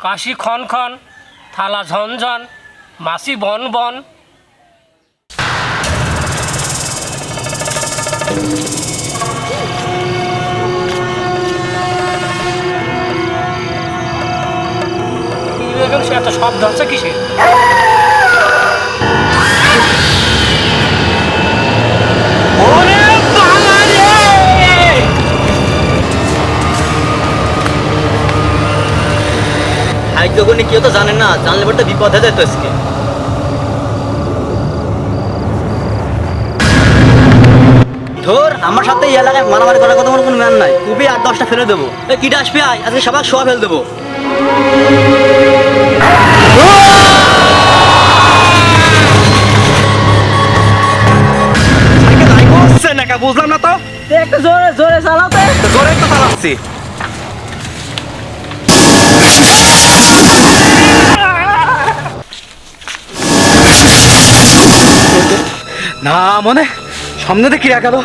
কাশি খন খন, থালা ঝনঝন, মাসি বন বন। সে এত শব্দ হচ্ছে কিসে? ভাগ্যগুনি কেউ তো জানেন না, জানলে পর তো বিপদ হয়ে যেত আজকে। ধর আমার সাথে এই এলাকায় মারামারি করার কথা কোনো ম্যান নাই, খুবই 8-10টা ফেলে দেবো। এই কিটা আসবি আয়, আজকে সবাই শোয়া ফেলে দেবো। বুঝলাম না তো, একটু জোরে জোরে চালাতে। জোরে তো চালাচ্ছি। না মনে সামনে দেখি গেল।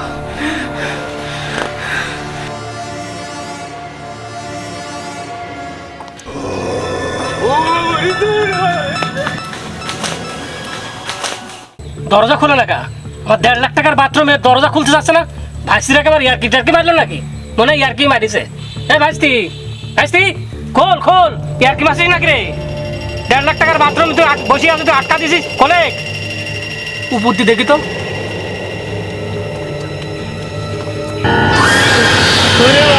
দরজা খোলা লেখা, আমার 1.5 লাখ টাকার বাথরুমের দরজা খুলতে যাচ্ছে না। ভাইস্তির একেবারে ইয়ার্কি টার্কি মারলো নাকি? মনে হয় ইয়ার্কি মারিছে। ভাইস্তি ভাইস্তি, খোল খোল, ইয়ার্কি মারছিস নাকি রে? 1.5 লাখ টাকার বাথরুম তুই বসে আছিস, তুই আটকা দিছিস। খোলে উপর দিয়ে দেখি তো। ওরে